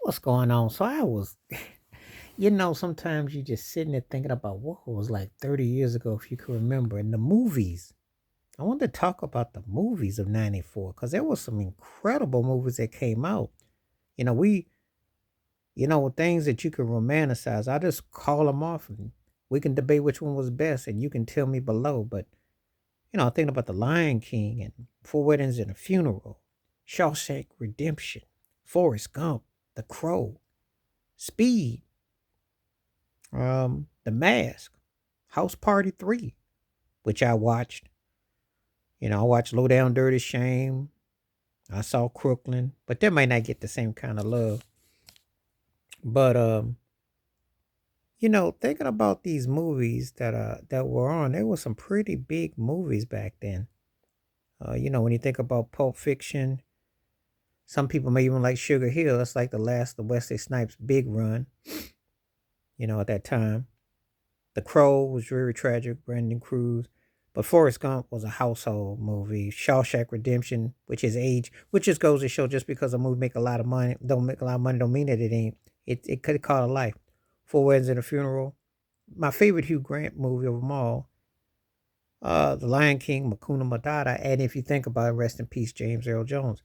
What's going on? So I was, sometimes you just sitting there thinking about what was like 30 years ago, if you can remember, in the movies. I wanted to talk about the movies of 94 because there was some incredible movies that came out. You know, we, things that you can romanticize. I just call them off and we can debate which one was best and you can tell me below. But, thinking about The Lion King and Four Weddings and a Funeral, Shawshank Redemption, Forrest Gump, The Crow, Speed, The Mask, House Party 3, which I watched. I watched Low Down Dirty Shame. I saw Crooklyn, but they might not get the same kind of love. But thinking about these movies that were on, there were some pretty big movies back then. When you think about Pulp Fiction, some people may even like Sugar Hill. That's like the last of Wesley Snipes' big run, at that time. The Crow was very tragic, Brandon Cruz. But Forrest Gump was a household movie. Shawshank Redemption, which is age, which just goes to show just because a movie make a lot of money, don't make a lot of money, don't mean that it ain't. It could have caught a life. Four Weddings and a Funeral. My favorite Hugh Grant movie of them all. The Lion King, Makuna Matata, and if you think about it, rest in peace, James Earl Jones.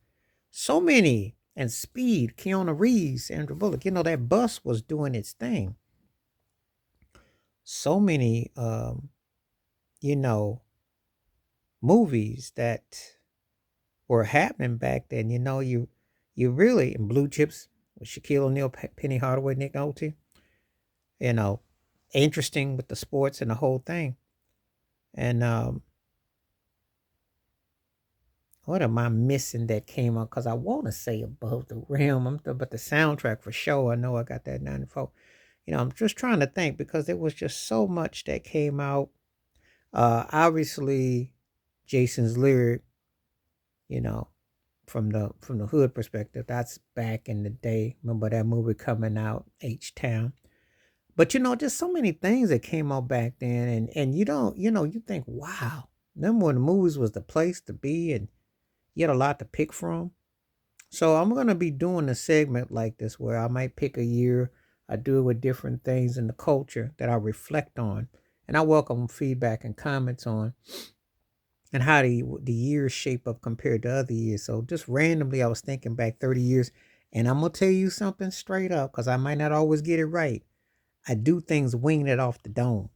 So many, and Speed, Keanu Reeves, Sandra Bullock. That bus was doing its thing. So many, you know, movies that were happening back then. You really in Blue Chips with Shaquille O'Neal, Penny Hardaway, Nick Nolte. You know, interesting with the sports and the whole thing. And what am I missing that came out? Because I want to say Above the Rim, but the soundtrack for sure. I know I got that 94. I'm just trying to think because there was just so much that came out. Obviously, Jason's lyric, you know, from the hood perspective, that's back in the day. Remember that movie coming out, H Town. But just so many things that came out back then, and you don't, you think, wow, remember when the movies was the place to be, and you had a lot to pick from. So I'm gonna be doing a segment like this where I might pick a year. I do it with different things in the culture that I reflect on, and I welcome feedback and comments on and how the years shape up compared to other years. So just randomly, I was thinking back 30 years, and I'm gonna tell you something straight up because I might not always get it right. I do things winging it off the dome.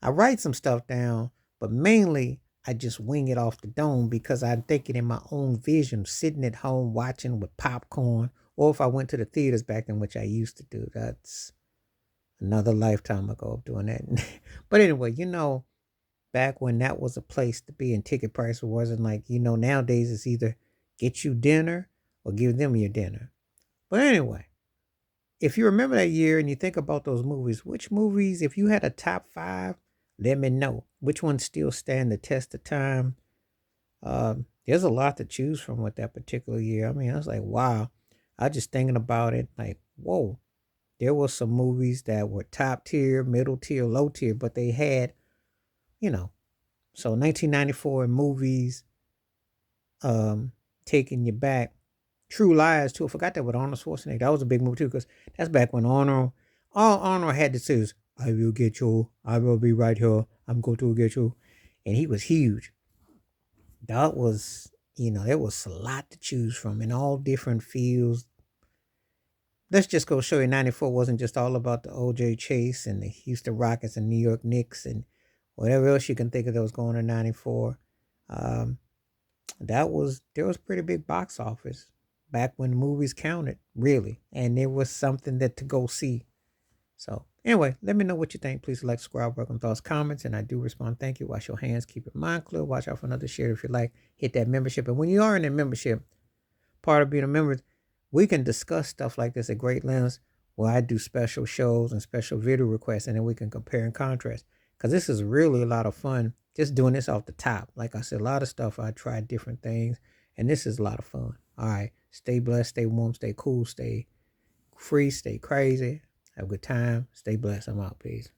I write some stuff down, but mainly I just wing it off the dome because I'm thinking in my own vision, sitting at home watching with popcorn, or if I went to the theaters back then, which I used to do. That's another lifetime ago of doing that. But anyway, back when that was a place to be and ticket prices wasn't like, nowadays it's either get you dinner or give them your dinner. But anyway, if you remember that year and you think about those movies, which movies, if you had a top five, let me know. Which ones still stand the test of time? There's a lot to choose from with that particular year. I mean, I was like, wow. I just thinking about it, like, whoa. There were some movies that were top tier, middle tier, low tier, but they had, you know, so 1994 movies, um, taking you back. True Lies too. I forgot that with Arnold Schwarzenegger. That was a big movie too, because that's back when all Arnold had to say is, "I will get you. I will be right here. I'm going to get you," and he was huge. That was, there was a lot to choose from in all different fields. Let's just go show you, '94 wasn't just all about the O.J. Chase and the Houston Rockets and New York Knicks and whatever else you can think of that was going on in '94. Um, there was pretty big box office back when movies counted, really, and there was something that to go see. So anyway, let me know what you think. Please like, subscribe, welcome thoughts, comments, and I do respond. Thank you. Wash your hands, keep your mind clear. Watch out for another share if you like. Hit that membership, and when you are in that membership, part of being a member, we can discuss stuff like this at great lengths. Where I do special shows and special video requests, and then we can compare and contrast. Because this is really a lot of fun. Just doing this off the top. Like I said, a lot of stuff I tried different things, and this is a lot of fun. All right, stay blessed, stay warm, stay cool, stay free, stay crazy. Have a good time. Stay blessed. I'm out. Peace.